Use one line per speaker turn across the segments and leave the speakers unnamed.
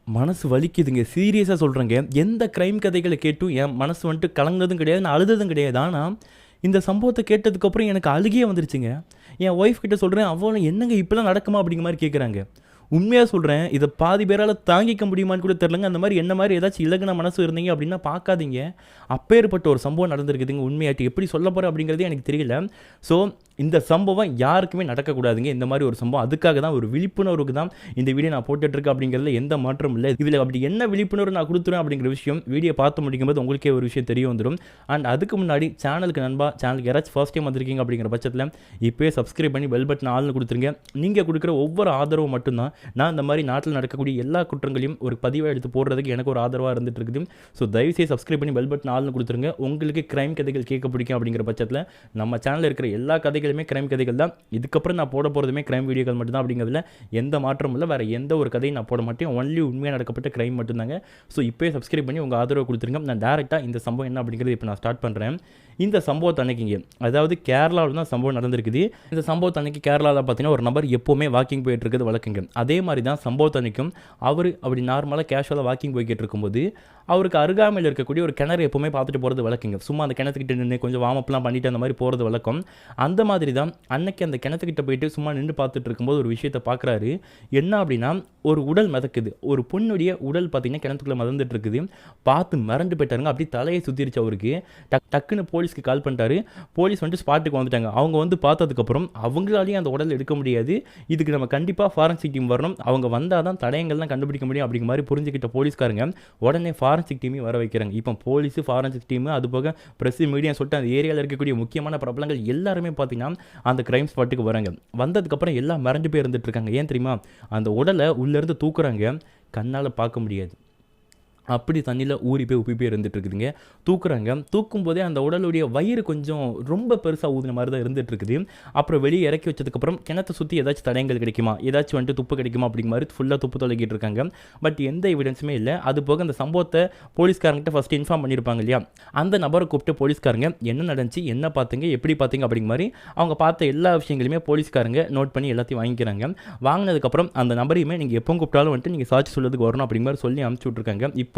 மனசு வலிக்குதுங்க. சீரியஸா சொல்றேங்க. எந்த கிரைம் கதைகள கேட்டும் என் மனசு வந்துட்டு கலங்குனதும் கிடையாது. நான் அழுததும் கிடையாது. ஆனா, இந்த சம்பவத்த கேட்டதுக்கப்புறம் எனக்கு அழுகையே வந்துருச்சுங்க. என் ஒய்ஃப் கிட்ட சொல்றேன். அவளும் "என்னங்க இப்படிலாம் நடக்குமா?" அப்படிங்கிற மாரி கேட்குறாங்க. உண்மையா சொல்றேன். இத பாதி பேரால தாங்கிக்க முடியுமான்னு கூட தெரியலங்க. அந்த மாரி என்ன மாரி ஏதாச்சும் இலகுன மனசு இருந்தீங்க அப்படின்னா பார்க்காதீங்க. அப்பேற்பட்ட ஒரு சம்பவம் நடந்திருக்குதுங்க. உண்மையாட்டி எப்படி சொல்லப் போறேன் அப்படிங்கிறதே எனக்கு தெரியல. ஸோ இந்த சம்பவம் யாருக்குமே நடக்கக்கூடாதுங்க. இந்த மாரி ஒரு சம்பவம். அதுக்காக தான் ஒரு விழிப்புணர்வுக்கு தான் இந்த வீடியோ நான் போட்டுட்ருக்கேன் அப்படிங்கிறதுல எந்த மாற்றமும் இல்ல. இதில அப்படி என்ன விழிப்புணர்வு நான் குடுத்துறேன் அப்படிங்கிற விஷயம் வீடியோ பார்த்து முடிக்கும்போது உங்களுக்கே ஒரு விஷயம் தெரிய வந்துரும். அண்ட் அதுக்கு முன்னாடி சேனலுக்கு யாராச்சும் ஃபர்ஸ்ட் டைம் வந்திருக்கீங்க அப்படிங்கிற பட்சத்தில இப்பவே சப்ஸ்கிரைப் பண்ணி பெல் பட்டன் ஆல்னு குடுத்துருங்க. நீங்க குடுக்குற ஒவ்வொரு ஆதரவும் மட்டும் தான் நான் இந்த மாதிரி நாட்டில் நடக்கக்கூடிய எல்லா குற்றங்களையும் ஒரு பதிவாக எடுத்து போடுறதுக்கு எனக்கு ஒரு ஆதரவாக இருந்துட்டு இருக்குது. ஸோ தயவுசெய்து சப்ஸ்கிரைப் பண்ணி பெல் பட்டன் ஆல்னு கொடுத்துருங்க. உங்களுக்கு கிரைம் கதைகள் கேட்க பிடிக்கும் அப்படிங்கிற பட்சத்தில் நம்ம சேனலில் இருக்கிற எல்லா கதைகளுமே கிரைம் கதைகள் தான். இதுக்கப்புறம் நான் போட போகிறதுமே கிரைம் வீடியோக்கள் மட்டும் தான். அப்படிங்கிறதுல எந்த மாற்றமும் இல்லை. வேறு எந்த ஒரு கதையும் நான் போட மாட்டேன். ஒன்லி உண்மையாக நடக்கப்பட்ட கிரைம் மட்டும்தாங்க. ஸோ இப்போயே சப்ஸ்கிரைப் பண்ணி உங்கள் ஆதரவை கொடுத்துருங்க. நான் டேரெக்டாக இந்த சம்பவம் என்ன அப்படிங்கிறது இப்போ நான் ஸ்டார்ட் பண்ணுறேன். இந்த சம்பவத்தை அன்னைக்குங்க, அதாவது கேரளாவில் தான் சம்பவம் நடந்திருக்குது. இந்த சம்பவத்தை அன்னைக்கு கேரளாவில் பார்த்தீங்கன்னா ஒரு நபர் எப்போவுமே வாக்கிங் போயிட்டு இருக்கிறது வழக்கங்க. அதே மாதிரி தான் சம்பவத்தை அன்னைக்கும் அவர் அப்படி நார்மலாக கேஷுவலாக வாக்கிங் போய்கிட்டு இருக்கும்போது அவருக்கு அருகாமையில் இருக்கக்கூடிய ஒரு கிணறு எப்போவுமே பார்த்துட்டு போகிறது வழக்கங்க. சும்மா அந்த கிணத்துக்கிட்ட நின்று கொஞ்சம் வார்ம்அப்லாம் பண்ணிட்டு அந்த மாதிரி போகிறது வழக்கம். அந்த மாதிரி தான் அன்னைக்கு அந்த கிணத்துக்கிட்ட போயிட்டு சும்மா நின்று பார்த்துட்டு இருக்கும்போது ஒரு விஷயத்தை பார்க்குறாரு. என்ன அப்படின்னா, ஒரு உடல் மிதக்குது. ஒரு பொண்ணுடைய உடல் பார்த்தீங்கன்னா கிணத்துக்குள்ளே மிதந்துட்டு இருக்குது. பார்த்து மிரண்டு போயிட்டாருங்க. அப்படி தலையை சுற்றிருச்சு அவருக்கு. டக்குன்னு போலீஸ்க்கு கால் பண்ணிட்டாரு. போலீஸ் வந்துட்டு ஸ்பாட்டுக்கு வந்துட்டாங்க. அவங்க வந்து பார்த்ததுக்கப்புறம் அவங்களாலையும் அந்த உடல் எடுக்க முடியாது. இதுக்கு நம்ம கண்டிப்பாக ஃபாரன்சிக் டீம் வரணும். அவங்க வந்தால் தான் தடயங்கள்லாம் கண்டுபிடிக்க முடியும் அப்படிங்கிற மாதிரி புரிஞ்சுக்கிட்ட போலீஸ்காரங்க உடனே ஃபாரன்சிக் டீமையும் வர வைக்கிறாங்க. இப்போ போலீஸு, ஃபாரன்சிக் டீமு, அது போக ப்ரெஸ், மீடியா சொல்லிட்டு அந்த ஏரியாவில் இருக்கக்கூடிய முக்கியமான பிரபலங்கள் எல்லாருமே பார்த்தீங்கன்னா அந்த கிரைம் ஸ்பாட்டுக்கு வராங்க. வந்ததுக்கப்புறம் எல்லாம் மிரண்டு போய் இருந்துட்டு இருக்காங்க. ஏன் தெரியுமா? அந்த உடலை உள்ளேருந்து தூக்குறாங்க. கண்ணால் பார்க்க முடியாது. அப்படி தண்ணியில் ஊறி போய் உப்பி போய் இருந்துட்டு இருக்குதுங்க. தூக்குறாங்க. தூக்கும் போதே அந்த உடலுடைய வயிறு கொஞ்சம் ரொம்ப பெருசாக ஊதின மாதிரி தான் இருந்துட்டு இருக்குது. அப்புறம் வெளியே இறக்கி வச்சதுக்கப்புறம் கிணத்தை சுற்றி ஏதாச்சும் தடயங்கள் கிடைக்குமா, ஏதாச்சும் வந்துட்டு துப்பு கிடைக்குமா அப்படிங்கிற மாதிரி ஃபுல்லாக துப்பு தொலைக்கிட்டு இருக்காங்க. பட் எந்த எவிடன்ஸுமே இல்லை. அது போக அந்த சம்பவத்தை போலீஸ்காரங்கிட்ட ஃபஸ்ட்டு இன்ஃபார்ம் பண்ணியிருப்பாங்க இல்லையா, அந்த நபரை கூப்பிட்டு போலீஸ்காரங்க என்ன நடந்துச்சு, என்ன பார்த்தீங்க, எப்படி பார்த்தீங்க அப்படிங்கிற மாதிரி அவங்க பார்த்த எல்லா விஷயங்களையுமே போலீஸ்காரங்க நோட் பண்ணி எல்லாத்தையும் வாங்கிக்கிறாங்க. வாங்கினதுக்கப்புறம் அந்த நபரையுமே நீங்கள் எப்போ கூப்பிட்டாலும் வந்துட்டு நீங்கள் சாட்சி சொல்லதுக்கு வரணும் அப்படிங்கிற மாதிரி சொல்லி அனுப்பிச்சி விட்ருக்காங்க. இப்போ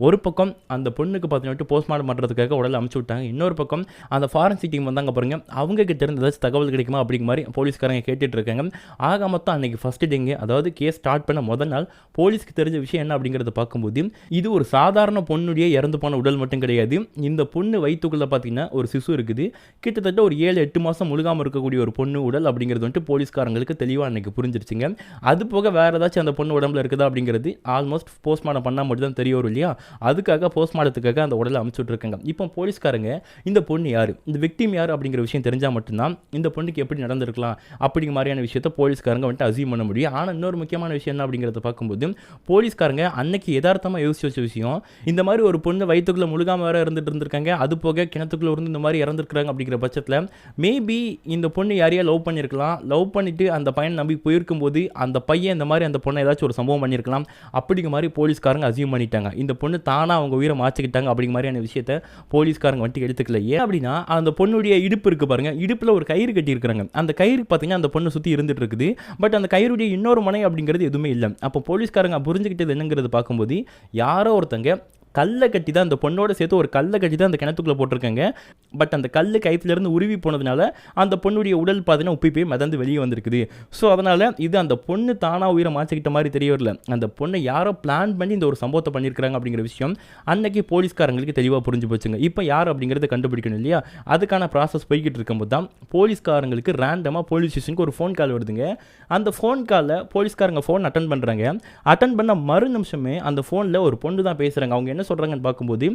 ஒரு பக்கம் அந்த பொண்ணுக்கு பார்த்தீங்கன்னா போஸ்ட்மார்ட்டம் பண்ணுறதுக்காக உடலை அனுப்பிச்சு விட்டாங்க. இன்னொரு பக்கம் அந்த ஃபாரன்சிக் டீம் வந்தாங்க பாருங்க, அவங்க கிட்ட இருந்து ஏதாச்சும் தகவல் கிடைக்குமா அப்படிங்கிற மாதிரி போலீஸ்காரங்க கேட்டுட்டு இருக்காங்க. ஆக மொத்தம் அன்னைக்கு ஃபர்ஸ்ட் டேங்க, அதாவது கேஸ் ஸ்டார்ட் பண்ண முதல் நாள் போலீஸ்க்கு தெரிஞ்ச விஷயம் என்ன அப்படிங்கிறத பார்க்கும்போது இது ஒரு சாதாரண பொண்ணுடைய இறந்து போன உடல் மட்டும் கிடையாது. இந்த பொண்ணு வயிற்றுக்குள்ளே பார்த்தீங்கன்னா ஒரு சிசு இருக்குது. கிட்டத்தட்ட ஒரு 7-8 மாதம் முழுகாமல் இருக்கக்கூடிய ஒரு பொண்ணு உடல் அப்படிங்கிறது வந்துட்டு போலீஸ்காரங்களுக்கு தெளிவாக அன்னைக்கு புரிஞ்சிருச்சுங்க. அது போக வேறு ஏதாச்சும் அந்த பொண்ணு உடம்புல இருக்குதா அப்படிங்கிறது ஆல்மோஸ்ட் போஸ்ட்மார்ட்டம் பண்ணால் மட்டும் தான் தெரிய வரும் இல்லையா. அதுக்காக போஸ்ட்மார்ட்டத்துக்காக அந்த உடலை அனுப்பிச்சுட்டு இருக்காங்க. இப்போ போலீஸ்காரங்க இந்த பொண்ணு யார், இந்த விக்டிம் யார் அப்படிங்கிற விஷயம் தெரிஞ்சால் மட்டும்தான் இந்த பொண்ணுக்கு எப்படி நடந்திருக்கலாம் அப்படிங்கிற மாதிரியான விஷயத்தை போலீஸ்காரங்க வந்துட்டு அசியூம் பண்ண முடியும். ஆனால் இன்னொரு முக்கியமான விஷயம் என்ன அப்படிங்கிறத பார்க்கும்போது போலீஸ்காரங்க அன்னைக்கு யதார்த்தமாக யோசிச்சு வச்ச விஷயம், இந்த மாதிரி ஒரு பொண்ணு வயிற்றுக்குள்ளே முழுகாம வேற இருந்துட்டு இருந்திருக்காங்க. அது போக கிணத்துக்குள்ள இருந்து இந்த மாதிரி இறந்துருக்காங்க அப்படிங்கிற பட்சத்தில் மேபி இந்த பொண்ணு யாரையா லவ் பண்ணியிருக்கலாம். லவ் பண்ணிட்டு அந்த பையன் நம்பி போயிருக்கும் போது அந்த பையன் இந்த மாதிரி அந்த பொண்ணை ஏதாச்சும் ஒரு சம்பவம் பண்ணியிருக்கலாம் அப்படிங்கிற மாதிரி போலீஸ்காரங்க அசியூம் பண்ணிட்டாங்க. இந்த பொண்ணு தானா அவங்க உயிரை மாற்றிக்கிட்டாங்க அப்படிங்கிற மாதிரியான விஷயத்தை போலீஸ்காரங்க வந்துட்டு எடுத்துக்கல. ஏன் அப்படின்னா அந்த பொண்ணுடைய இடுப்பு இருக்கு பாருங்க, இடுப்பில் ஒரு கயிறு கட்டி இருக்கிறாங்க. அந்த கயிறு பார்த்தீங்கன்னா அந்த பொண்ணு சுற்றி இருந்துட்டு இருக்குது. பட் அந்த கயிறுடைய இன்னொரு முனை அப்படிங்கிறது எதுவுமே இல்லை. அப்போ போலீஸ்காரங்க புரிஞ்சுக்கிட்டது என்னங்கிறது பார்க்கும்போது யாரோ ஒருத்தங்க கல்லை கட்டி தான், அந்த பொண்ணோட சேர்த்து ஒரு கல்லை கட்டி தான் அந்த கிணத்துக்குள்ளே போட்டிருக்காங்க. பட் அந்த கல் கைத்திலேருந்து உருவி போனதுனால அந்த பொண்ணுடைய உடல் பார்த்தீங்கன்னா உப்பி போய் மிதந்து வெளியே வந்திருக்குது. ஸோ அதனால் இது அந்த பொண்ணு தானாக உயிரை மாற்றிக்கிட்ட மாதிரி தெரிய வரல. அந்த பொண்ணை யாரோ பிளான் பண்ணி இந்த ஒரு சம்பவத்தை பண்ணியிருக்கிறாங்க அப்படிங்கிற விஷயம் அன்னைக்கு போலீஸ்காரங்களுக்கு தெளிவாக புரிஞ்சு போச்சுங்க. இப்போ யார் அப்படிங்கிறத கண்டுபிடிக்கணும் இல்லையா, அதுக்கான ப்ராசஸ் போய்கிட்டு இருக்கும்போது தான் போலீஸ்காரங்களுக்கு ரேண்டமாக போலீஸ் ஸ்டேஷனுக்கு ஒரு ஃபோன் கால் வருதுங்க. அந்த ஃபோன் காலில் போலீஸ்காரங்க ஃபோன் அட்டன் பண்ணுறாங்க. அட்டன் பண்ண மறு நிமிஷமே அந்த ஃபோனில் ஒரு பொண்ணு தான் பேசுகிறாங்க. அவங்க என்ன சொல்றாங்கன்னு பார்க்கும்போது,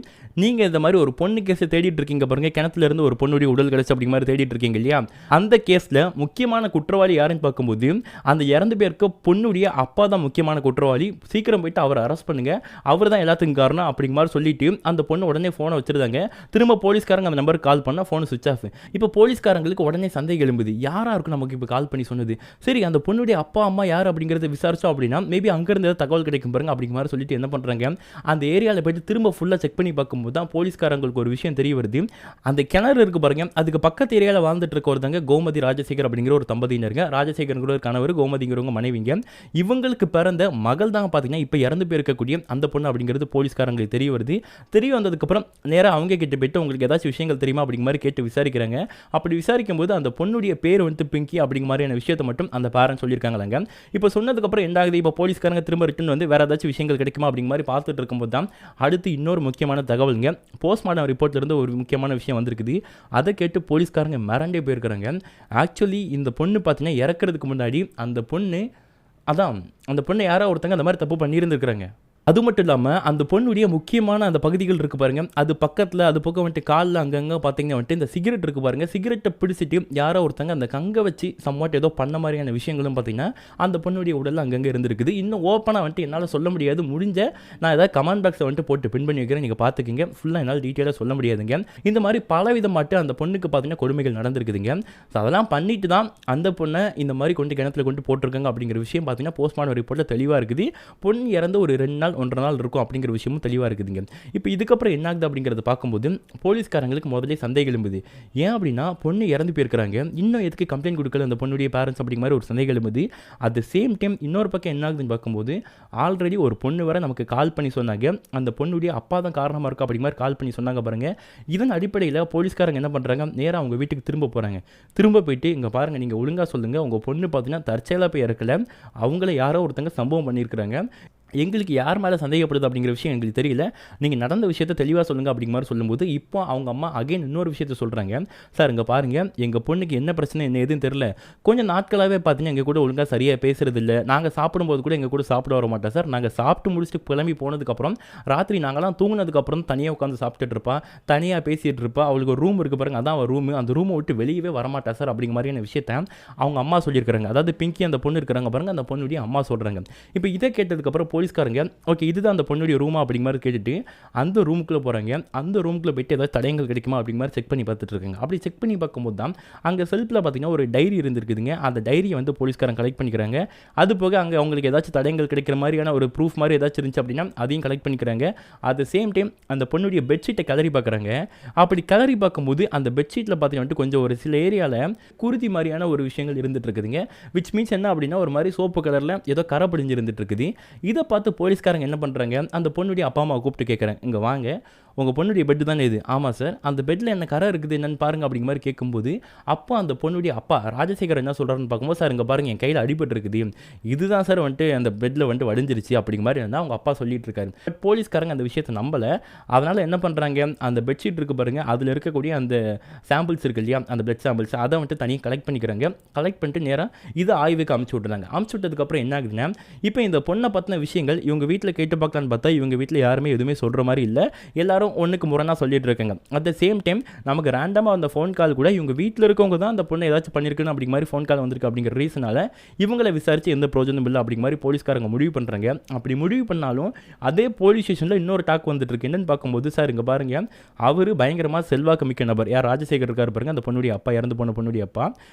நீங்க இந்த மாதிரி ஒரு பொண்ணு கேஸ் தேடிட்டு இருக்கீங்க பாருங்க, கிணத்துல இருந்து ஒரு பொண்ணுடைய உடல் கிடைச்சு அப்படிங்கிற மாதிரி தேடிட்டு இருக்கீங்க இல்லையா, அந்த கேஸ்ல முக்கியமான குற்றவாளி யாருன்னு பார்க்கும்போது அந்த இறந்து பேருக்கு பொண்ணுடைய அப்பா தான் முக்கியமான குற்றவாளி. சீக்கிரம் போயிட்டு அவரை அரெஸ்ட் பண்ணுங்க, அவர் தான் எல்லாத்துக்கும் காரணம் அப்படிங்கிற மாதிரி சொல்லிட்டு அந்த பொண்ணு உடனே போனை வச்சிருந்தாங்க. திரும்ப போலீஸ்காரங்க அந்த நம்பருக்கு கால் பண்ணா போன் சுவிட்ச் ஆஃப். இப்போ போலீஸ்காரங்களுக்கு உடனே சந்தேகம் எழும்புது, யாரா இருக்கும் நமக்கு இப்போ கால் பண்ணி சொன்னது. சரி, அந்த பொண்ணுடைய அப்பா அம்மா யார் அப்படிங்கறத விசாரிச்சோம் அப்படின்னா மேபி அங்க இருந்து தகவல் கிடைக்கும் பாருங்க அப்படிங்கிற மாதிரி சொல்லிட்டு என்ன பண்றாங்க, அந்த ஏரியாவில் போயிட்டு போயிட்டு திரும்ப ஃபுல்லாக செக் பண்ணி பார்க்கும்போது தான் போலீஸ்காரங்களுக்கு ஒரு விஷயம் தெரிய வருது. அந்த கிணறு இருக்கு பாருங்க, அதுக்கு பக்கத்து ஏரியாவில் வாழ்ந்துட்டு இருக்க ஒருத்தங்க கோமதி ராஜசேகர் அப்படிங்கிற ஒரு தம்பதியினருங்க. ராஜசேகருங்கிற ஒரு கணவர், கோமதிங்கிறவங்க மனைவிங்க. இவங்களுக்கு பிறந்த மகள் தான் பார்த்தீங்கன்னா இப்போ இறந்து போயிருக்கக்கூடிய அந்த பொண்ணு அப்படிங்கிறது போலீஸ்காரங்களுக்கு தெரிய வருது. தெரிய வந்ததுக்கப்புறம் நேராக அவங்க கிட்ட போயிட்டு உங்களுக்கு ஏதாச்சும் விஷயங்கள் தெரியுமா அப்படிங்கிற மாதிரி கேட்டு விசாரிக்கிறாங்க. அப்படி விசாரிக்கும் போது அந்த பொண்ணுடைய பேர் வந்து பிங்கி அப்படிங்கிற மாதிரியான விஷயத்தை மட்டும் அந்த பேரண்ட் சொல்லியிருக்காங்களாங்க. இப்போ சொன்னதுக்கப்புறம் என்ன ஆகுது, இப்போ போலீஸ்காரங்க திரும்ப ரிட்டன் வந்து வேற ஏதாச்சும் விஷயங்கள் கிடைக்குமா அப்படிங்கிற மாதிரி பார்த்துட்டு இருக்கும்போது தான் அடுத்து இன்னொரு முக்கியமான தகவலுங்க, போஸ்ட்மார்ட்டம் ரிப்போர்ட்ல இருந்து ஒரு முக்கியமான விஷயம் வந்திருக்குது. அதை கேட்டு போலீஸ்காரங்க மிரண்டே போயிருக்கிறாங்க. ஆக்சுவலி இந்த பொண்ணு பார்த்தீங்கன்னா இறக்கிறதுக்கு முன்னாடி அந்த பொண்ணை யாரோ ஒருத்தங்க அந்த மாதிரி தப்பு பண்ணியிருந்துருக்காங்க. அது மட்டும் இல்லாமல் அந்த பொண்ணுடைய முக்கியமான அந்த பகுதிகள் இருக்குது பாருங்கள், அது பக்கத்தில் அது பக்கம் வந்துட்டு காலில் அங்கங்கே பார்த்தீங்கன்னா வந்துட்டு இந்த சிகரெட் இருக்குது பாருங்கள், சிகரெட்டை பிடிச்சிட்டு யாரோ ஒருத்தங்க அந்த கங்கை வச்சு சம்வாட் ஏதோ பண்ண மாதிரியான விஷயங்களும் பார்த்தீங்கன்னா அந்த பொண்ணுடைய உடலில் அங்கங்கே இருந்திருக்குது. இன்னும் ஓப்பனாக வந்துட்டு என்னால் சொல்ல முடியாது, முடிஞ்ச நான் ஏதாவது கமெண்ட் பாக்ஸை வந்துட்டு போட்டு பின் பண்ணி வைக்கிறேன், நீங்கள் பார்த்துக்கிங்க. ஃபுல்லாக என்னால் டீட்டெயிலாக சொல்ல முடியாதுங்க. இந்த மாதிரி பலவிதமாட்டு அந்த பொண்ணுக்கு பார்த்தீங்கன்னா கொடுமைகள் நடந்திருக்குதுங்க. ஸோ அதெல்லாம் பண்ணிட்டு தான் அந்த பொண்ணை இந்த மாதிரி கொண்டு கிணத்துல கொண்டு போட்டிருக்காங்க அப்படிங்கிற விஷயம் பார்த்தீங்கன்னா போஸ்ட்மார்ட்டம் ரிப்போர்ட்டில் தெளிவாக இருக்குது. பொண்ணு இறந்து ஒரு 2 நாள் 1.5 நாள் இருக்கும் அப்படிங்கிற விஷயமும் தெளிவாக இருக்குதுங்க. இப்போ இதுக்கப்புறம் என்ன ஆகுது அப்படிங்கிறத பார்க்கும்போது போலீஸ்காரங்களுக்கு முதல்ல சந்தேகம் எழும்புது. ஏன் அப்படின்னா பொண்ணு இறந்து போயிருக்கிறாங்க, இன்னும் எதுக்கு கம்ப்ளைண்ட் கொடுக்கல அந்த பொண்ணுடைய பேரண்ட்ஸ் அப்படிங்கிற மாதிரி ஒரு சந்தேகம் எழும்புது. அட் த சேம் டைம் இன்னொரு பக்கம் என்ன ஆகுதுன்னு பார்க்கும்போது ஆல்ரெடி ஒரு பொண்ணு வர நமக்கு கால் பண்ணி சொன்னாங்க, அந்த பொண்ணுடைய அப்பா தான் காரணமாக இருக்கும் அப்படிங்கிற மாதிரி கால் பண்ணி சொன்னாங்க பாருங்க. இதன் அடிப்படையில் போலீஸ்காரங்க என்ன பண்ணுறாங்க, நேராக அவங்க வீட்டுக்கு திரும்ப போகிறாங்க. திரும்ப போயிட்டு இங்கே பாருங்கள், நீங்கள் ஒழுங்காக சொல்லுங்கள், உங்கள் பொண்ணு பார்த்தீங்கன்னா தற்செயலாக போய் இறக்கல, அவங்கள யாரோ ஒருத்தங்க சம்பவம் பண்ணியிருக்கிறாங்க, எங்களுக்கு யார் மேலே சந்தேகப்படுது அப்படிங்கிற விஷயம் எங்களுக்கு தெரியல, நீங்கள் நடந்த விஷயத்தை தெளிவாக சொல்லுங்கள் அப்படிங்கிற மாதிரி சொல்லும்போது இப்போ அவங்க அம்மா அகைன் இன்னொரு விஷயத்த சொல்கிறாங்க. சார் இங்கே பாருங்கள், எங்கள் பொண்ணுக்கு என்ன பிரச்சனை என்ன எதுவும் தெரியல, கொஞ்சம் நாட்களாகவே பார்த்தீங்கன்னா எங்கள் கூட ஒழுங்காக சரியாக பேசுறது இல்லை, நாங்கள் சாப்பிடும்போது கூட எங்கள் கூட சாப்பிட வர மாட்டோம் சார், நாங்கள் சாப்பிட்டு முடிச்சுட்டு கிளம்பி போனதுக்கப்புறம் ராத்திரி நாங்களாம் தூங்கினதுக்கப்புறம் தனியாக உட்காந்து சாப்பிட்டுட்டு இருப்பா, தனியாக பேசிகிட்டு இருப்பா, அவளுக்கு ஒரு ரூம் இருக்குது பாருங்கள், அதான் அவள் ரூமு, அந்த ரூமை விட்டு வெளியவே வரமாட்டா சார் அப்படிங்கிற மாதிரியான விஷயத்த அவங்க அம்மா சொல்லியிருக்கிறாங்க. அதாவது பிங்கி அந்த பொண்ணு இருக்கிறாங்க பாருங்கள், அந்த பொண்ணுடைய அம்மா சொல்கிறாங்க. இப்போ இதை கேட்டதுக்கப்புறம் போலீஸ்காரங்க ஓகே இதுதான் அந்த பொண்ணுடைய ரூமா அப்படிங்கிற மாதிரி கேட்டுட்டு அந்த ரூமுக்குள்ளே போகிறாங்க. அந்த ரூமுக்குள்ளே போய்ட்டு ஏதாவது தடயங்கள் கிடைக்குமா அப்படிங்கிற மாதிரி செக் பண்ணி பார்த்துட்டு இருக்காங்க. அப்படி செக் பண்ணி பார்க்கும்போது தான் அங்கே செல்ஃபில் பார்த்தீங்கன்னா ஒரு டைரி இருந்திருக்குதுங்க. அந்த டைரியை வந்து போலீஸ்காரங்க கலெக்ட் பண்ணிக்கிறாங்க. அது போக அங்கே அவங்களுக்கு ஏதாச்சும் தடயங்கள் கிடைக்கிற மாதிரியான ஒரு ப்ரூஃப் மாதிரி ஏதாச்சும் இருந்துச்சு அப்படின்னா அதையும் கலெக்ட் பண்ணிக்கிறாங்க. அட் த சேம் டைம் அந்த பொண்ணுடைய பெட்ஷீட்டை கலரி பார்க்குறாங்க. அப்படி கலரி பார்க்கும்போது அந்த பெட்ஷீட்டில் பார்த்தீங்கன்னா கொஞ்சம் ஒரு சில ஏரியாவில் குருதி மாதிரியான ஒரு விஷயங்கள் இருந்துட்டு இருக்குதுங்க. விச் மீன்ஸ் என்ன அப்படின்னா ஒரு மாதிரி சோப்பு கலரில் ஏதோ கரை பிடிஞ்சு இருந்துட்டு இருக்குது. இதை பார்த்து போலீஸ்காரங்க என்ன பண்ணுறாங்க, அந்த பொண்ணுடைய அப்பா அம்மாவை கூப்பிட்டு கேட்குறேன், இங்கே வாங்க, உங்கள் பொண்ணுடைய பெட்டு தானே இது? ஆமாம் சார், அந்த பெட்டில் என்ன கரை இருக்குது என்னென்னு பாருங்கள் அப்படிங்கிற மாதிரி கேட்கும்போது அப்போ அந்த பொண்ணுடைய அப்பா ராஜசேகர் என்ன சொல்கிறாருன்னு பார்க்கும்போது, சார் இங்கே பாருங்கள், என் கையில் அடிபட்டு இருக்குது, இதுதான் சார் வந்துட்டு அந்த பெட்டில் வந்துட்டு வடிஞ்சிருச்சு அப்படிங்கிற மாதிரி இருந்தால் அவங்க அப்பா சொல்லிட்டு இருக்காரு. பட் போலீஸ்காரங்க அந்த விஷயத்தை நம்பலை. அதனால் என்ன பண்ணுறாங்க, அந்த பெட்ஷீட் இருக்குது பாருங்கள், அதில் இருக்கக்கூடிய அந்த சாம்பிள்ஸ் இருக்கு இல்லையா, அந்த பிளட் சாம்பிள்ஸ், அதை வந்துட்டு தனியாக கலெக்ட் பண்ணிக்கிறாங்க. கலெக்ட் பண்ணிட்டு நேராக இதை ஆய்வுக்கு அமுச்சு விட்றாங்க. அமுச்சு விட்டதுக்கப்புறம் என்ன ஆகுதுன்னா இப்போ இந்த பொண்ணை பற்றின விஷயங்கள் இவங்க வீட்டில் கேட்டு பார்க்கலான்னு பார்த்தா இவங்க வீட்டில் யாருமே எதுவுமே சொல்கிற மாதிரி இல்லை, எல்லாரும் ஒன்றுக்கு முரணாக சொல்லிட்டு இருக்காங்க. அட் த சேம் டைம் நமக்கு ரேண்டமாக அந்த ஃபோன் கால் கூட இவங்க வீட்டில் இருக்கவங்க தான் அந்த பொண்ணை ஏதாச்சும் பண்ணியிருக்குன்னு அப்படிங்கிற மாதிரி ஃபோன் கால் வந்திருக்கு அப்படிங்கிற ரீசனால் இவங்களை விசாரித்து எந்த பிரோஜனம் இல்லை அப்படிங்கிற மாதிரி போலீஸ்காரங்க முடிவு பண்ணுறாங்க. அப்படி முடிவு பண்ணாலும் அதே போலீஸ் ஸ்டேஷனில் இன்னொரு டாக் வந்துட்டு இருக்கு. என்னன்னு பார்க்கும்போது, சார் இங்கே பாருங்க, அவர் பயங்கரமாக செல்வாக்கு மிக்க நபர், யார் ராஜசேகர் இருக்கார் பாருங்க, அந்த பொண்ணுடைய அப்பா, இறந்து போன பொண்ணுடைய அப்பா,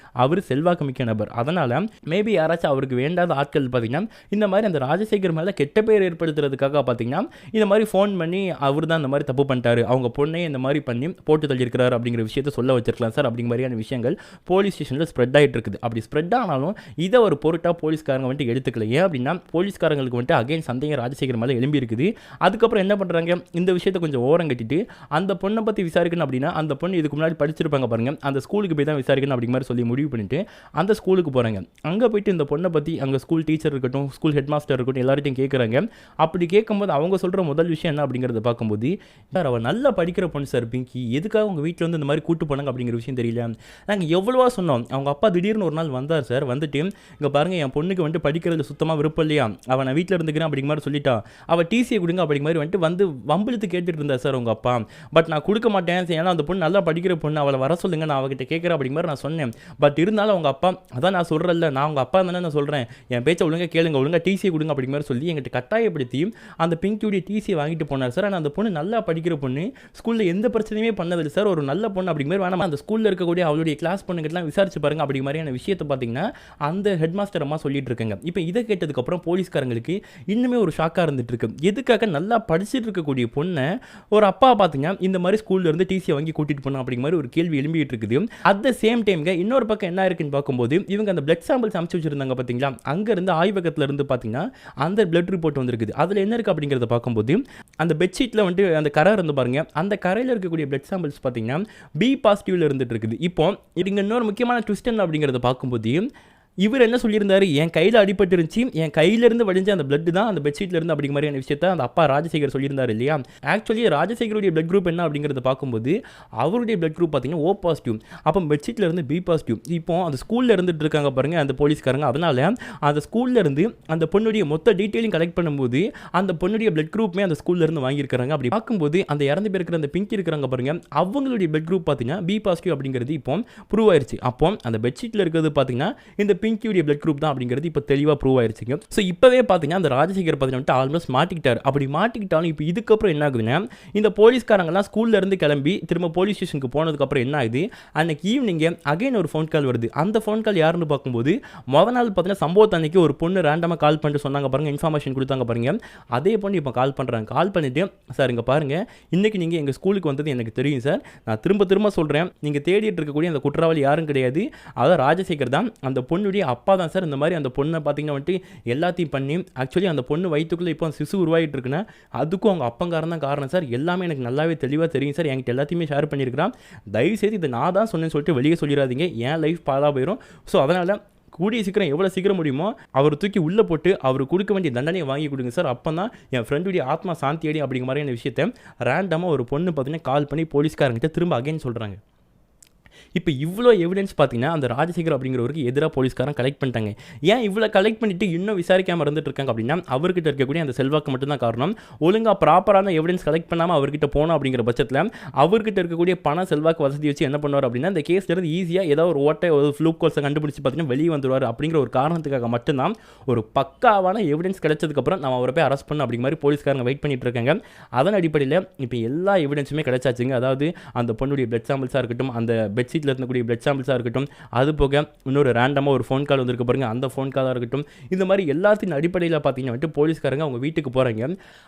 அவர் செல்வாக்கு மிக்க நபர். அதனால் மேபி யாராச்சும் அவருக்கு வேண்டாத ஆட்கள் பார்த்தீங்கன்னா இந்த மாதிரி அந்த ராஜசேகர் மேலே கெட்ட பேர் ஏற்படுத்துறதுக்காக பார்த்தீங்கன்னா இந்த மாதிரி ஃபோன் பண்ணி அவர் தான் இந்த மாதிரி தப்பு பண்ணிட்டாரு, அவங்க பொண்ணே இந்த மாதிரி பண்ணி போட்டு தள்ளியிருக்கிறார் அப்படிங்கிற விஷயத்த சொல்ல வச்சிருக்கலாம் சார் அப்படிங்கிற மாதிரியான விஷயங்கள் போலீஸ் ஸ்டேஷனில் ஸ்ப்ரெட் ஆகிட்டு இருக்குது. அப்படி ஸ்ப்ரெட் ஆனாலும் இதை ஒரு பொருட்டாக போலீஸ்காரங்க வந்துட்டு எடுத்துக்கல. ஏன் அப்படின்னா போலீஸ்காரங்களுக்கு வந்துட்டு அகைன் சந்தேகம் ராஜசேகர் மேலே எழும்பி இருக்குது. அதுக்கப்புறம் என்ன பண்ணுறாங்க, இந்த விஷயத்தை கொஞ்சம் ஓரம் கட்டிட்டு அந்த பொண்ணை பற்றி விசாரிக்கணும் அப்படின்னா அந்த பொண்ணு இதுக்கு முன்னாடி படிச்சிருப்பாங்க பாருங்க, அந்த ஸ்கூலுக்கு போய் தான் விசாரிக்கணும் அப்படிங்கிற மாதிரி சொல்லி முடிவு பண்ணிட்டு அந்த ஸ்கூலுக்கு போகிறாங்க. அங்கே போயிட்டு இந்த பொண்ணை பற்றி அங்கே ஸ்கூல் டீச்சர் இருக்கட்டும், ஸ்கூல் ஹெட் மாஸ்டர் இருக்கட்டும், எல்லார்ட்டையும் கேட்குறாங்க. அப்படி கேட்கும்போது அவங்க சொல்கிற முதல் விஷயம் என்ன அப்படிங்கிறத பார்க்கும்போது, சார் அவள் நல்லா படிக்கிற பொண்ணு சார் பிங்கி, எதுக்காக உங்கள் வீட்டில் வந்து இந்த மாதிரி கூட்டு போனாங்க அப்படிங்கிற விஷயம் தெரியல, நாங்கள் எவ்வளவா சொன்னோம், அவங்க அப்பா திடீர்னு ஒரு நாள் வந்தார் சார், வந்துட்டு இங்கே பாருங்கள் என் பொண்ணுக்கு வந்துட்டு படிக்கிறதுல சுத்தமாக விருப்பம் இல்லையா, அவன் நான் வீட்டில் இருந்துக்கிறேன் அப்படிங்கிற மாதிரி சொல்லிட்டா, அவள் டிசியை கொடுங்க அப்படிங்கிற மாதிரி வந்து வம்பிழுத்து கேட்டுட்டு இருந்தா சார் உங்கள் அப்பா. பட் நான் கொடுக்க மாட்டேன், ஏன்னா அந்த பொண்ணு நல்லா படிக்கிற பொண்ணு, அவளை வர சொல்லுங்க, நான் அவகிட்ட கேட்குறேன் அப்படிங்கிற மாதிரி நான் சொன்னேன். பட் இருந்தாலும் அவங்க அப்பா, அதான் நான் சொல்கிறேன்ல, நான் அவங்க அப்பா தானே நான் சொல்கிறேன், என் பேச்சை ஒழுங்காக கேளுங்க, ஒழுங்காக டிசியை கொடுங்க அப்படிங்கிற மாதிரி சொல்லி எங்கிட்ட கட்டாயப்படுத்தி அந்த பிங்கியுடைய டிசியை வாங்கிட்டு போனார் சார். ஆனால் அந்த பொண்ணு நல்லா படிக்கிற படிக்கிற பொண்ணு ஸ்கூலில் எந்த பிரச்சனையுமே பண்ணதில்லை சார், ஒரு நல்ல பொண்ணு அப்படிங்கிற மாதிரி வேணாம் அந்த ஸ்கூலில் இருக்கக்கூடிய அவளுடைய கிளாஸ் பொண்ணுங்கெல்லாம் விசாரிச்சு பாருங்க அப்படி மாதிரியான விஷயத்தை பார்த்தீங்கன்னா அந்த ஹெட் மாஸ்டர் அம்மா சொல்லிட்டு இருக்காங்க. இப்போ இதை கேட்டதுக்கப்புறம் போலீஸ்காரங்களுக்கு இன்னுமே ஒரு ஷாக்காக இருந்துட்டு இருக்கு. எதுக்காக நல்லா படிச்சுட்டு இருக்கக்கூடிய பொண்ணை ஒரு அப்பா பார்த்தீங்க இந்த மாதிரி ஸ்கூல்ல இருந்து டிசியை வாங்கி கூட்டிட்டு போனோம் அப்படிங்கிற மாதிரி ஒரு கேள்வி எழும்பிட்டு இருக்குது. அட் த சேம் டைம்ங்க இன்னொரு பக்கம் என்ன இருக்குன்னு பார்க்கும்போது இவங்க அந்த பிளட் சாம்பிள்ஸ் அமைச்சு வச்சிருந்தாங்க பார்த்தீங்களா, அங்கேருந்து ஆய்வகத்தில் இருந்து பார்த்தீங்கன்னா அந்த பிளட் ரிப்போர்ட் வந்திருக்குது. அதில் என்ன இருக்குது அப்படிங்கிறத பார்க்கும்போது அந்த பெட்ஷீட்டில் வந்துட்டு அந்த கரை இருந்து பாருங்க, அந்த கரையில் இருக்கக்கூடிய பிளட் சாம்பிள்ஸ் பார்த்தீங்கன்னா பி பாசிட்டிவ்ல இருந்துட்டு இருக்குது. இப்போ இங்க இன்னொரு முக்கியமான ட்விஸ்ட் என்ன அப்படிங்கிறத பார்க்கும்போது இவர் என்ன சொல்லியிருந்தாரு, என் கையில் அடிபட்டு இருந்துச்சு, என் கையிலேருந்து வடிஞ்ச அந்த பிளட் தான் அந்த பெட்ஷீட்ல இருந்து அப்படிங்கிற மாதிரியான விஷயத்தை அந்த அப்பா ராஜசேகர் சொல்லியிருந்தாரு இல்லையா. ஆக்சுவலி ராஜசேகருடைய பிளட் குரூப் என்ன அப்படிங்கிறத பார்க்கும்போது அவருடைய பிளட் குரூப் பார்த்தீங்கன்னா ஓ பாசிட்டிவ், அப்போ பெட்ஷீட்ல இருந்து பி பாசிட்டிவ். இப்போ அந்த ஸ்கூலில் இருந்துட்டு இருக்காங்க பாருங்க அந்த போலீஸ்காரங்க, அதனால அந்த ஸ்கூல்ல இருந்து அந்த பொண்ணுடைய மொத்த டீட்டெயிலும் கலெக்ட் பண்ணும்போது அந்த பொண்ணுடைய பிளட் குரூப்புமே அந்த ஸ்கூல்ல இருந்து வாங்கியிருக்காங்க. அப்படி பார்க்கும்போது அந்த இறந்து பேருக்கிற அந்த பிங்கி இருக்கிறாங்க பாருங்க, அவங்களுடைய பிளட் குரூப் பார்த்தீங்கன்னா பி பாசிட்டிவ் அப்படிங்கிறது இப்போ ப்ரூவ் ஆயிருச்சு. அப்போ அந்த பெட்ஷீட்ல இருக்கிறது பார்த்தீங்கன்னா இந்த பிங்கியுடைய பிளட் குரூப் தான் அப்படிங்கிறது இப்போ தெளிவாக ப்ரூவ் ஆயிருச்சுங்க. ஸோ இப்போவே பார்த்தீங்கன்னா அந்த ராஜசேகர் பார்த்தீங்கன்னா ஆல்மோஸ்ட் மாட்டிக்கிட்டார். அப்படி மாட்டிக்கிட்டாலும் இப்போ இதுக்கப்புறம் என்ன ஆகுதுன்னா இந்த போலீஸ்காரங்கெல்லாம் ஸ்கூல்ல இருந்து கிளம்பி திரும்ப போலீஸ் ஸ்டேஷனுக்கு போனதுக்கப்புறம் என்ன ஆகுது, அன்னைக்கு ஈவினிங்கே அகைன் ஒரு ஃபோன் கால் வருது. அந்த ஃபோன் கால் யாருன்னு பார்க்கும்போது மொதல் நாள் பார்த்தீங்கன்னா சம்பவத்து அன்னைக்கு ஒரு பொண்ணு ரேண்டமாக கால் பண்ணிட்டு சொன்னாங்க பாருங்க, இன்ஃபர்மேஷன் கொடுத்தாங்க பாருங்க, அதே பொண்ணு இப்போ கால் பண்ணுறாங்க. கால் பண்ணிட்டு சார் இங்கே பாருங்க, இன்னைக்கு நீங்கள் எங்கள் ஸ்கூலுக்கு வந்தது எனக்கு தெரியும் சார், நான் திரும்ப திரும்ப சொல்கிறேன், நீங்கள் தேடிட்டு இருக்கக்கூடிய அந்த குற்றவாளி யாரும் கிடையாது, அதாவது ராஜசேகர் தான், அந்த பொண்ணுடைய அப்பா தான் சார். இந்த மாதிரி அந்த பொண்ணை பார்த்தீங்கன்னா வந்துட்டு எல்லாத்தையும் பண்ணி ஆக்சுவலி அந்த பொண்ணு வயிற்றுக்குள்ளே இப்போ சிசு உருவாகிட்டு இருக்குன்னா அதுக்கும் அவங்க அப்பங்காரன் தான் காரணம் சார், எல்லாமே எனக்கு நல்லாவே தெளிவாக தெரியும் சார், என்கிட்ட எல்லாத்தையுமே ஷேர் பண்ணியிருக்கிறான், தயவுசெய்து இதை நான் தான் சொன்னேன்னு சொல்லிட்டு வெளியே சொல்லிடாதீங்க, என் லைஃப் பாழாக போயிடும். ஸோ அதனால் கூடிய சீக்கிரம் எவ்வளோ சீக்கிரம் முடியுமோ அவர் தூக்கி உள்ளே போட்டு அவர் கொடுக்க வேண்டிய தண்டனையை வாங்கி கொடுங்க சார், அப்போ தான் என் ஃப்ரெண்டுடைய ஆத்மா சாந்தி அடி அப்படிங்கிற மாதிரியான விஷயத்தை ரேண்டமாக ஒரு பொண்ணு பார்த்தீங்கன்னா கால் பண்ணி போலீஸ்காரங்கிட்ட திரும்ப அகைன் சொல்கிறாங்க. இப்போ இவ்வளோ எவிடன்ஸ் பார்த்தீங்கன்னா அந்த ராஜசேகர் அப்படிங்கிறவருக்கு எதிராக போலீஸ்காரன் கலெக்ட் பண்ணிட்டாங்க. ஏன் இவ்வளோ கலெக்ட் பண்ணிட்டு இன்னும் விசாரிக்காமல் இருந்துட்டு இருக்காங்க அப்படின்னா அவர்கிட்ட இருக்கக்கூடிய அந்த செல்வாக்கு மட்டும்தான் காரணம். ஒழுங்காக ப்ராப்பரான எவிடன்ஸ் கலெக்ட் பண்ணாமல் அவர்கிட்ட போனோம் அப்படிங்கிற பட்சத்தில் அவர்கிட்ட இருக்கக்கூடிய பண செல்வாக்கு வசதி வச்சு என்ன பண்ணுவார் அப்படின்னா இந்த கேஸ்ல இருந்து ஈஸியாக ஏதாவது ஒரு ஓட்டை ஒரு ஃப்ளூக் கோல்ஸை கண்டுபிடிச்சு பார்த்தீங்கன்னா வெளியே வந்துடுவார் அப்படிங்கிற ஒரு காரணத்துக்காக மட்டும்தான் ஒரு பக்காவான எவிடன்ஸ் கிடைச்சதுக்கப்புறம் நம்ம அவரை போய் அரெஸ்ட் பண்ண அப்படிங்கிற மாதிரி போலீஸ்காரங்க வெயிட் பண்ணிட்டு இருக்காங்க. அதன் அடிப்படையில் இப்போ எல்லா எவிடன்ஸுமே கிடைச்சாச்சுங்க. அதாவது அந்த பொண்ணுடைய பிளட் சாம்பிள்ஸாக இருக்கட்டும், அந்த பெட்ஷீட் இருக்கக்கூடிய பிளட் சாம்பிள்ஸாக இருக்கட்டும், அது போக இன்னொரு ரேண்டமாக ஒரு ஃபோன் கால் வந்திருக்கு பாருங்க, அந்த ஃபோன் காலாக இருக்கட்டும், இந்த மாதிரி எல்லாத்தின் அடிப்படையில் பார்த்தீங்கன்னா போலீஸ்காரங்க அவங்க வீட்டுக்கு போகிறாங்க.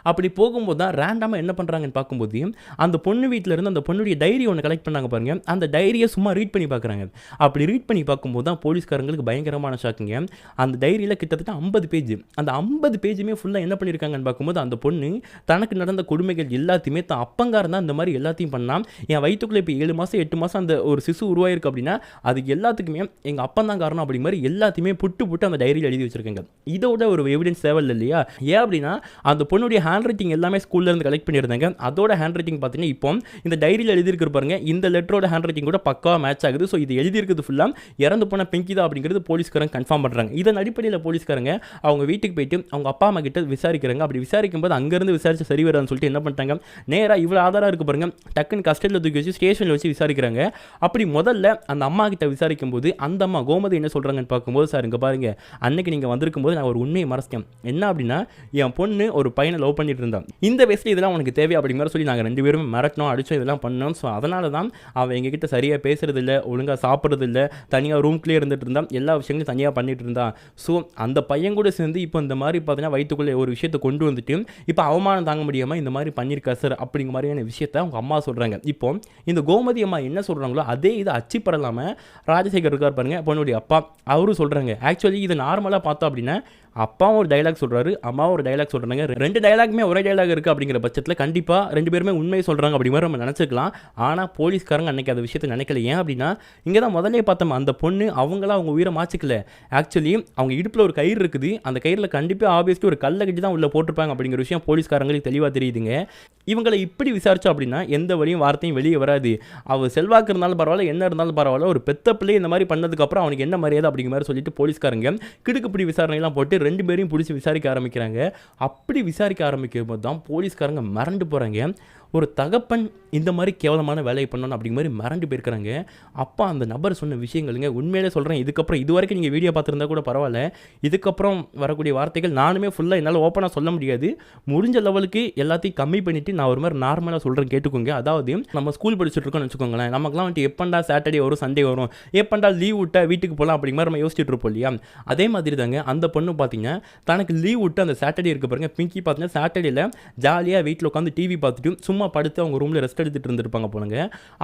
அப்படி போகும்போது தான் ரேண்டமாக என்ன பண்ணுறாங்கன்னு பார்க்கும்போது அந்த பொண்ணு வீட்டில் இருந்து அந்த பொண்ணுடைய டைரி ஒன்று கலெக்ட் பண்ணாங்க பாருங்க, அந்த டைரியை சும்மா ரீட் பண்ணி பார்க்குறாங்க. அப்படி ரீட் பண்ணி பார்க்கும்போது தான் போலீஸ்காரங்களுக்கு பயங்கரமான ஷாக்குங்க. அந்த டைரியில் கிட்டத்தட்ட 50 பேஜ், அந்த 50 பேஜுமே ஃபுல்லாக என்ன பண்ணியிருக்காங்கன்னு பார்க்கும்போது அந்த பொண்ணு தனக்கு நடந்த கொடுமைகள் எல்லாத்தையுமே தான் அப்பங்காரம் தான் இந்த மாதிரி எல்லாத்தையும் பண்ணால், என் வயிற்றுக்குள்ளே இப்போ 7 மாதம் 8 மாதம் அந்த ஒரு சிசு உருவாயிருக்கு அப்படின்னா அதுக்கு எல்லாத்துக்குமே எங்க அப்பன் தான் காரணம் அப்படிங்கிற மாதிரி எல்லாத்தையுமே புட்டு அந்த டைரியில் எழுதி வச்சிருக்காங்க. இதோட ஒரு எவிடன்ஸ் தேவையில்லை இல்லையா? ஏன் அப்படின்னா அந்த பொண்ணுடைய ஹேண்ட் ரைட்டிங் எல்லாமே ஸ்கூல்ல இருந்து கலெக்ட் பண்ணியிருந்தாங்க. அதோட ஹேண்ட் ரைட்டிங் பார்த்தீங்கன்னா இப்போ இந்த டைரியில் எழுதியிருக்கு பாருங்க, இந்த லெட்டரோட ஹேண்ட் ரைட்டிங் கூட பக்காவா மேட்ச் ஆகுது. ஸோ இது எழுதியிருக்கிறது ஃபுல்லாக இறந்து போன பிங்கி தான் அப்படிங்கிறது போலீஸ்காரங்க கன்ஃபார்ம் பண்ணுறாங்க. இதன் அடிப்படையில் போலீஸ்காரங்க அவங்க வீட்டுக்கு போயிட்டு அவங்க அப்பா அம்மா கிட்ட விசாரிக்கிறாங்க. அப்படி விசாரிக்கும் போது அங்கேருந்து விசாரிச்சு சரி வரான்னு சொல்லிட்டு என்ன பண்ணிட்டாங்க, நேராக இவ்வளோ ஆதாரம் இருக்கு பாருங்க, டக்குன்னு கஸ்டடியில் தூக்கி வச்சு ஸ்டேஷனில் வச்சு விசாரிக்கிறாங்க. அப்படி முதல்ல அந்த அம்மா கிட்ட விசாரிக்கும் போது அந்த அம்மா கோமதி என்ன சொல்றாங்கன்னு பார்க்கும்போது, சார் இங்க பாருங்க, அன்னைக்கு நீங்க வந்திருக்கும் போது நான் ஒரு உண்மையை மறைச்சிட்டேன். என்ன அப்படின்னா என் பொண்ணு ஒரு பையனை லவ் பண்ணிட்டு இருந்தான், இந்த வயசுல இதெல்லாம் உனக்கு தேவை அப்படிங்கிற சொல்லி நாங்கள் 2 பேரும் மிரட்டணும், அடிச்சோம், இதெல்லாம் பண்ணோம். ஸோ அதனால தான் அவன் எங்ககிட்ட சரியாக பேசுறது இல்லை, ஒழுங்காக சாப்பிட்றது இல்லை, தனியாக ரூம்குள்ளே இருந்துட்டு இருந்தான், எல்லா விஷயங்களும் தனியாக பண்ணிட்டு இருந்தான். ஸோ அந்த பையன் கூட சேர்ந்து இப்போ இந்த மாதிரி பார்த்தீங்கன்னா வயிற்றுக்குள்ளே ஒரு விஷயத்தை கொண்டு வந்துட்டு இப்போ அவமானம் தாங்க முடியாமல் இந்த மாதிரி பண்ணியிருக்கா சார் அப்படிங்கிற மாதிரியான விஷயத்தை அவங்க அம்மா சொல்கிறாங்க. இப்போ இந்த கோமதி அம்மா என்ன சொல்கிறாங்களோ அதே இதை அச்சிப்படலாமல் ராஜசேகர் இருக்கார் பாருங்க, பொண்ணுடைய அப்பா, அவரும் சொல்கிறாங்க. ஆக்சுவலி இதை நார்மலாக பார்த்தோம் அப்படின்னா அப்பாவும் ஒரு டைலாக் சொல்கிறாரு, அம்மாவும் ஒரு டைலாக் சொல்கிறாங்க, 2 டைலாக்குமே ஒரே டைலாக் இருக்குது அப்படிங்கிற பட்சத்தில் கண்டிப்பாக 2 பேருமே உண்மையை சொல்கிறாங்க அப்படிங்கிற மாதிரி நம்ம நினச்சிக்கலாம். ஆனால் போலீஸ்காரங்க அன்றைக்கி அந்த விஷயத்தை நினைக்கல. ஏன் அப்படின்னா இங்கே தான் முதலே பார்த்தோம், அந்த பொண்ணு அவங்களாம் அவங்க உயிரை மாச்சிக்கல. ஆக்சுவலி அவங்க இடுப்பில் ஒரு கயிறு இருக்குது, அந்த கயிறில் கண்டிப்பாக ஆப்வியஸ்லி ஒரு கல்லை கட்டி தான் உள்ளே போட்டிருப்பாங்க அப்படிங்கிற விஷயம் போலீஸ்காரங்களுக்கு தெளிவாக தெரியுதுங்க. இவங்களை இப்படி விசாரிச்சோம் அப்படின்னா எந்த வழியும் வார்த்தையும் வெளியே வராது. அவள் செல்வாக்கு இருந்தாலும் பரவாயில்ல, என்ன இருந்தாலும் பரவாயில்ல, ஒரு பெத்த பிள்ளை இந்த மாதிரி பண்ணதுக்கப்புறம் அவனுக்கு என்ன மரியாதை அப்படிங்கிற மாதிரி சொல்லிட்டு போலீஸ்காரங்க கிடுக்குப்பிடி விசாரணையெல்லாம் போட்டு 2 பேரையும் பிடிச்சி விசாரிக்க ஆரம்பிக்கிறாங்க. அப்படி விசாரிக்க ஆரம்பிக்கும் போது தான் போலீஸ்காரங்க மறந்து போகிறாங்க. ஒரு தகப்பன் இந்த மாதிரி கேவலமான வேலையை பண்ணணும் அப்படிங்கிற மாதிரி மிரண்டு போயிருக்கிறாங்க. அப்பா அந்த நபர் சொன்ன விஷயங்களுங்க உண்மையிலே சொல்கிறேன். இதுக்கப்புறம் இது வரைக்கும் நீங்கள் வீடியோ பார்த்துருந்தா கூட பரவாயில்ல, இதுக்கப்புறம் வரக்கூடிய வார்த்தைகள் நானுமே ஃபுல்லாக என்னால் ஓப்பனாக சொல்ல முடியாது. முடிஞ்ச லெவலுக்கு எல்லாத்தையும் கம்மி பண்ணிவிட்டு நான் ஒரு மாதிரி நார்மலாக சொல்கிறேன், கேட்டுக்கோங்க. அதாவது நம்ம ஸ்கூல் படிச்சுட்டு இருக்கோம்னு வச்சுக்கோங்களேன், நமக்குலாம் வந்துட்டு எப்பண்டா சாட்டர்டே வரும், சண்டே வரும், எப்பண்டா லீவ் விட்டா வீட்டுக்கு போகலாம் அப்படிங்கிற மாதிரி நம்ம யோசிச்சுட்டு இருப்போம் இல்லையா? அதே மாதிரி தாங்க அந்த பொண்ணு பார்த்தீங்கன்னா தனக்கு லீவ் விட்டு அந்த சாட்டர்டே இருக்க பாருங்க, பிங்கி பார்த்தீங்கன்னா சாட்டர்டேல ஜாலியாக வீட்டில் உட்காந்து டிவி பார்த்துட்டு சும்மா படுத்து அவங்க ரூமில் ரெஸ்ட் எடுத்துட்டு இருந்திருப்பாங்க போலங்க.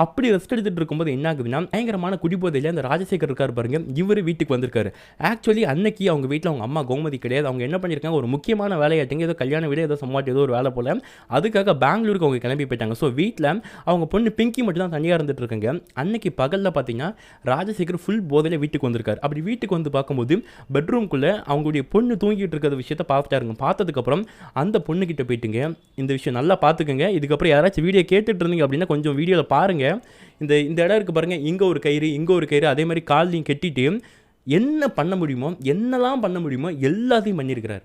அப்படி ரெஸ்ட் எடுத்துட்டு இருக்கும்போது என்ன ஆகுதுன்னா, பயங்கரமான குடிபோதையில் அந்த ராஜசேகர் இருக்காரு பாருங்க, இவர் வீட்டுக்கு வந்திருக்காரு. ஆக்சுவலி அன்னைக்கு அவங்க வீட்டில் அவங்க அம்மா கோமதி கிடையாது. அவங்க என்ன பண்ணியிருக்காங்க, ஒரு முக்கியமான வேலையாட்டிங்க, ஏதோ கல்யாண வீடு ஏதோ சம்மாட்டி ஏதோ ஒரு வேலை போல, அதுக்காக பெங்களூருக்கு அவங்க கிளம்பி போயிட்டாங்க. ஸோ வீட்டில் அவங்க பொண்ணு பிங்கி மட்டும் தான் தனியாக இருந்துட்டு இருக்காங்க. அன்னைக்கு பகலில் பார்த்தீங்கன்னா ராஜசேகர் ஃபுல் போதையில் வீட்டுக்கு வந்திருக்காரு. அப்படி வீட்டுக்கு வந்து பார்க்கும்போது பெட்ரூம்குள்ளே அவங்களுடைய பொண்ணு தூங்கிட்டு இருக்கிற விஷயத்தை பார்த்துட்டாருங்க. பார்த்ததுக்கப்புறம் அந்த பொண்ணு கிட்ட போயிட்டுங்க, இந்த விஷயம் நல்லா பார்த்துக்கோங்க, இதுக்கப்புறம் யாராச்சும் வீடியோ கேட்டுட்டு இருந்தீங்க அப்படின்னா கொஞ்சம் வீடியோவில் பாருங்கள். இந்த இடம் இருக்குது பாருங்கள், இங்கே ஒரு கயிறு அதே மாதிரி கால்லையும் கட்டிட்டு என்ன பண்ண முடியுமோ என்னெல்லாம் பண்ண முடியுமோ எல்லாத்தையும் பண்ணியிருக்கிறார்.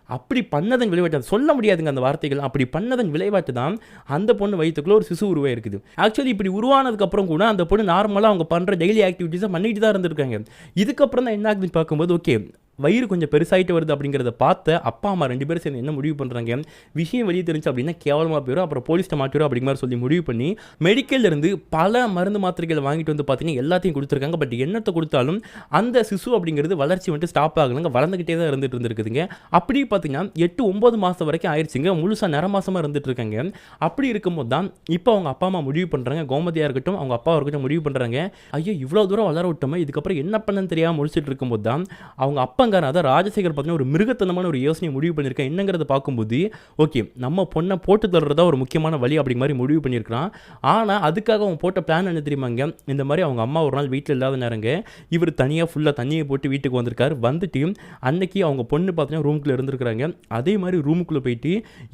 அப்படி பண்ணதன் விளைவாட்டு சொல்ல முடியாதுங்க அந்த வார்த்தைகள். அப்படி பண்ணதன் விளைவாட்டு தான் அந்த பொண்ணு வயிற்றுக்குள்ள ஒரு சிசு உருவாக இருக்குது. ஆக்சுவலி இப்படி உருவானதுக்கப்புறம் கூட அந்த பொண்ணு நார்மலாக அவங்க பண்ணுற டெய்லி ஆக்டிவிட்டீஸை பண்ணிட்டு தான் இருந்திருக்காங்க. இதுக்கப்புறம் தான் என்ன ஆகுதுன்னு பார்க்கும்போது, ஓகே வயிறு கொஞ்சம் பெருசாகிட்டு வருது அப்படிங்கிறத பார்த்து அப்பா அம்மா 2 பேரும் சேர்ந்து என்ன முடிவு பண்ணுறாங்க, விஷயம் வெளியே தெரிஞ்சு அப்படின்னா கேவலமாக போயிடும், அப்புறம் போலீஸ்ட்டை மாட்டிடும் அப்படிங்கிற மாதிரி சொல்லி முடிவு பண்ணி மெடிக்கல்லேருந்து பல மருந்து மாத்திரைகளை வாங்கிட்டு வந்து பார்த்தீங்கன்னா எல்லாத்தையும் கொடுத்துருக்காங்க. பட் என்னத்தை கொடுத்தாலும் அந்த சிசு அப்படிங்கிறது வளர்ச்சி வந்துட்டு ஸ்டாப் ஆகலைங்க, வளர்ந்துக்கிட்டே தான் இருந்துட்டு இருந்துருக்குதுங்க. அப்படி பார்த்தீங்கன்னா 8-9 மாதம் வரைக்கும் ஆயிடுச்சுங்க, முழுசாக நிறமாசமாக இருந்துட்டு இருக்காங்க. அப்படி இருக்கும்போது தான் இப்போ அவங்க அப்பா அம்மா முடிவு பண்ணுறாங்க, கோமதியாக இருக்கட்டும் அவங்க அப்பா இருக்கட்டும் முடிவு பண்ணுறாங்க, ஐயோ இவ்வளோ தூரம் வளர விட்டோமே, இதுக்கப்புறம் என்ன பண்ணன்னு தெரியாமல் முடிச்சுட்டு இருக்கும்போது தான் அவங்க அப்பா அதான் ராஜசேகர் பார்த்தீங்கன்னா ஒரு மிருகத்தனமான ஒரு யோசனை முடிவு பண்ணியிருக்கேன். என்னங்கிறத பார்க்கும்போது ஓகே நம்ம பொண்ணை போட்டு தள்ளுறதா ஒரு முக்கியமான வழி அப்படிங்கிற மாதிரி முடிவு பண்ணியிருக்கிறான். ஆனால் அதுக்காக அவன் போட்ட பிளான் என்ன தெரியுமாங்க, இந்த மாதிரி அவங்க அம்மா ஒரு நாள் வீட்டில் இல்லாத நேரங்க இவர் தனியாக ஃபுல்லாக தண்ணியை போட்டு வீட்டுக்கு வந்திருக்காரு. வந்துட்டு அன்னைக்கு அவங்க பொண்ணு பார்த்தீங்கன்னா ரூமுக்குள்ளே இருந்திருக்கிறாங்க. அதே மாதிரி ரூமுக்குள்ளே போயிட்டு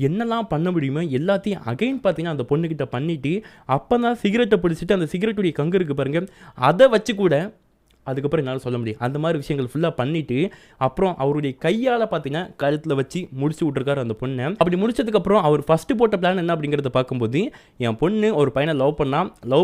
என்னெல்லாம் பண்ண முடியுமோ எல்லாத்தையும் அகைன் பார்த்தீங்கன்னா அந்த பொண்ணுக்கிட்ட பண்ணிவிட்டு அப்போ தான் சிகரெட்டை பிடிச்சிட்டு அந்த சிகரெட்டுடைய கங்கு இருக்குது பாருங்கள் அதை வச்சு கூட அதுக்கப்புறம் என்னால் சொல்ல முடியும் அந்த மாதிரி விஷயங்கள் ஃபுல்லாக பண்ணிவிட்டு அப்புறம் அவருடைய கையால் பார்த்தீங்கன்னா கழுத்தில் வச்சு முடிச்சு விட்ருக்காரு அந்த பொண்ணை. அப்படி முடிச்சதுக்கப்புறம் அவர் ஃபஸ்ட்டு போட்ட பிளான் என்ன அப்படிங்கிறத பார்க்கும்போது, என் பொண்ணு ஒரு பையனை லவ்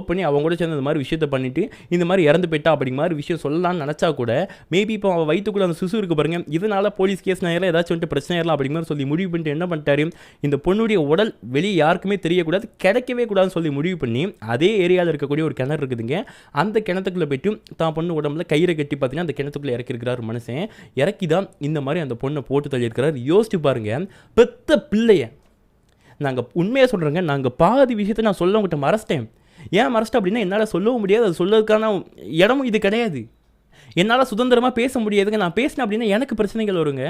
பண்ணி அவங்க கூட சேர்ந்து இந்த மாதிரி விஷயத்தை பண்ணிவிட்டு இந்த மாதிரி இறந்து போயிட்டா அப்படிங்கிற மாதிரி விஷயம் சொல்லலாம்னு நினச்சா கூட மேபி இப்போ அவள் வயிற்றுக்குள்ளே அந்த சிசு இருக்கு பாருங்க, இதனால் போலீஸ் கேஸ் நேரில் ஏதாச்சும் வந்துட்டு பிரச்சனை ஆயிடலாம் அப்படிங்கிற மாதிரி சொல்லி முடிவு பண்ணிட்டு என்ன பண்ணிட்டாரு, இந்த பொண்ணுடைய உடல் வெளியே யாருக்குமே தெரியக்கூடாது, கிடைக்கவே கூடாதுன்னு சொல்லி முடிவு பண்ணி அதே ஏரியாவில் இருக்கக்கூடிய ஒரு கிணறு இருக்குதுங்க, அந்த கிணத்துக்குள்ளே போய்ட்டு தான் பொண்ணு உடம்புல கயிறை கட்டி பார்த்தீங்கன்னா அந்த கிணத்துக்குள்ளே இறக்கிருக்கிறார் மனுஷன். இறக்கி தான் இந்த மாதிரி அந்த பொண்ணை போட்டு தள்ளியிருக்கிறார். யோசிச்சு பாருங்க, பெத்த பிள்ளைய நாங்கள் உண்மையாக சொல்கிறேங்க, நாங்கள் பாதி விஷயத்தை நான் சொல்ல உங்கள்கிட்ட மறைச்சிட்டேன். ஏன் மறைச்சிட்டேன் அப்படின்னா என்னால் சொல்லவும் முடியாது, அது சொல்லறதுக்கான இடமும் இது கிடையாது, என்னால் சுதந்திரமாக பேச முடியாதுங்க. நான் பேசினேன் அப்படின்னா எனக்கு பிரச்சனைகள் வருங்க.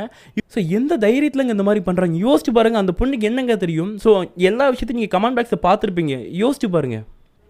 ஸோ எந்த தைரியத்தில்ங்க இந்த மாதிரி பண்ணுறாங்க யோசிச்சு பாருங்கள். அந்த பொண்ணுக்கு என்னங்க தெரியும்? ஸோ எல்லா விஷயத்தையும் நீங்கள் கமெண்ட் பாக்ஸை பார்த்துருப்பீங்க, யோசிச்சு பாருங்கள்.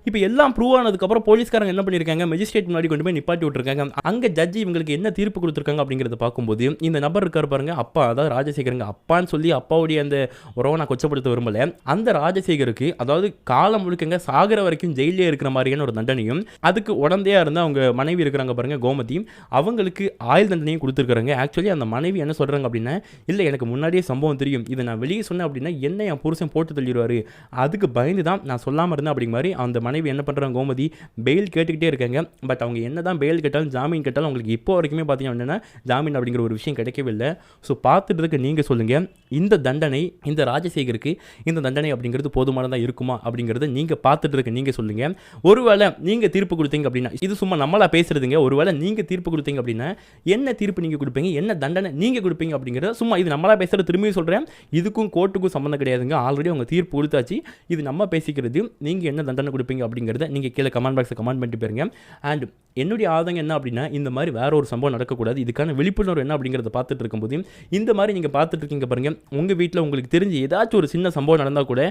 இப்போ எல்லாம் ப்ரூவ் ஆனதுக்கப்புறம் போலீஸ்காரங்க என்ன பண்ணியிருக்காங்க, மெஜிஸ்ட்ரேட் முன்னாடி கொண்டு போய் நிப்பாட்டி விட்டுருக்காங்க. அங்கே ஜட்ஜி இவங்களுக்கு என்ன தீர்ப்பு கொடுத்துருக்காங்க அப்படிங்கிறத பார்க்கும்போது இந்த நபர் இருக்கார் பாருங்க, அப்பா, அதாவது ராஜசேகருங்க அப்பான்னு சொல்லி அப்பாவுடைய அந்த உறவை நான் கொச்சப்படுத்த விரும்பலை. அந்த ராஜசேகருக்கு அதாவது காலம் முழுக்கங்க சாகிற வரைக்கும் ஜெயிலே இருக்கிற மாதிரியான ஒரு தண்டனையும், அதுக்கு உடந்தையாக இருந்தால் அவங்க மனைவி இருக்கிறாங்க பாருங்க கோமதி, அவங்களுக்கு ஆயுள் தண்டனையும் கொடுத்துருக்காங்க. ஆக்சுவலி அந்த மனைவி என்ன சொல்கிறாங்க அப்படின்னா, இல்லை எனக்கு முன்னாடியே சம்பவம் தெரியும், இதை நான் வெளியே சொன்னேன் அப்படின்னா என்ன என் புருஷன் போட்டு தள்ளிடுவார், அதுக்கு பயந்து தான் நான் சொல்லாமல் இருந்தேன் அப்படிங்கிற மாதிரி அந்த மனைவி என்ன பண்ணுறாங்க, கோமதி பெயில் கேட்டுக்கிட்டே இருக்காங்க. பட் அவங்க என்ன தான் பெயில் கேட்டாலும் ஜாமீன் கேட்டாலும் அவங்களுக்கு இப்போ வரைக்குமே பார்த்தீங்கன்னா என்னென்னா ஜாமீன் அப்படிங்கிற ஒரு விஷயம் கிடைக்கவே இல்லை. ஸோ பார்த்துட்டு நீங்கள் சொல்லுங்கள், இந்த தண்டனை இந்த ராஜசேகருக்கு இந்த தண்டனை அப்படிங்கிறது போதுமானதாக இருக்குமா அப்படிங்கிறத நீங்கள் பார்த்துட்டு இருக்க நீங்கள் சொல்லுங்கள். ஒருவேளை நீங்கள் தீர்ப்பு கொடுத்தீங்க அப்படின்னா, இது சும்மா நம்மளா பேசுறதுங்க, ஒருவேளை நீங்கள் தீர்ப்பு கொடுத்தீங்க அப்படின்னா என்ன தீர்ப்பு நீங்கள் கொடுப்பீங்க, என்ன தண்டனை நீங்கள் கொடுப்பீங்க அப்படிங்கிறத சும்மா இது நம்மளா பேசுகிறது. திரும்பியும் சொல்கிறேன், இதுக்கும் கோர்ட்டுக்கும் சம்மந்தம் கிடையாதுங்க, ஆல்ரெடி அவங்க தீர்ப்பு கொடுத்தாச்சு, இது நம்ம பேசிக்கிறது. நீங்கள் என்ன தண்டனை கொடுப்பீங்க அப்படிங்கிறத நீங்கள் கீழே கமெண்ட் பாக்ஸில் கமெண்ட் பண்ணிட்டு போயிருங்க. அண்ட் என்னுடைய ஆதங்கம் என்ன அப்படின்னா, இந்த மாதிரி வேற ஒரு சம்பவம் நடக்கக்கூடாது, இதுக்கான விழிப்புணர்வு என்ன அப்படிங்கிறத பார்த்துட்டு இருக்கும்போது இந்த மாதிரி நீங்கள் பார்த்துட்டு இருக்கீங்க பாருங்க, உங்கள் வீட்டில் உங்களுக்கு தெரிஞ்சு ஏதாச்சும் ஒரு சின்ன சம்பவம் நடந்தால் கூட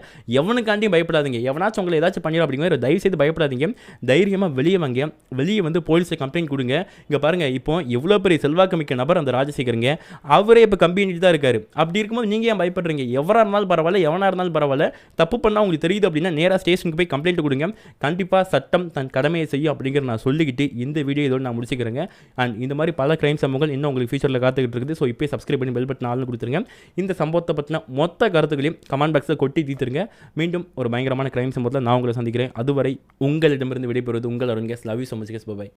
எவனுக்காண்டியும் பயப்படாதீங்க, எவனாச்சும் உங்களை ஏதாச்சும் பண்ணிடும் அப்படிங்கிற தயவு செய்து பயப்படாதீங்க, தைரியமாக வெளியே வாங்க, வெளியே வந்து போலீஸில் கம்ப்ளைண்ட் கொடுங்க. இங்கே பாருங்கள், இப்போ எவ்வளோ பெரிய செல்வாக்கு மிக்க நபர் அந்த ராஜசேகருங்க, அவரே இப்போ கம்பெனிட்டு தான் இருக்காரு. அப்படி இருக்கும்போது நீங்கள் ஏன் பயப்படுறீங்க? எவராக இருந்தாலும் பரவாயில்ல, எவனாக இருந்தாலும் பரவாயில்ல, தப்பு பண்ணால் உங்களுக்கு தெரியுது அப்படின்னா நேராக ஸ்டேஷனுக்கு போய் கம்ப்ளைண்ட் கொடுங்க. கண்டிப்பாக சட்டம் தன் கடமையை செய்யும் அப்படிங்கிற நான் சொல்லிக்கிட்டு இந்த வீடியோ இதோடு நான் முடிச்சுக்கிறேங்க. அண்ட் இந்த மாதிரி பல கிரைம் சம்பவங்கள் இன்னும் உங்களுக்கு ஃபியூச்சரில் காத்துக்கிட்டு இருக்குது. ஸோ இப்போ சப்ஸ்கிரைப் பண்ணி பெல் பட்டன் ஆள்னு கொடுத்துருங்க. இந்த சம்பவத்தை பற்றின மொத்த கருத்துக்களையும் கமெண்ட் பாக்ஸில் கொட்டி தீர்த்துருங்க. மீண்டும் ஒரு பயங்கரமான கிரைம் சம்பவத்தில் நான் உங்களை சந்திக்கிறேன். அதுவரை உங்களிடமிருந்து விடைபெறுவது உங்கள் Arun guys. Love you so much guys. By.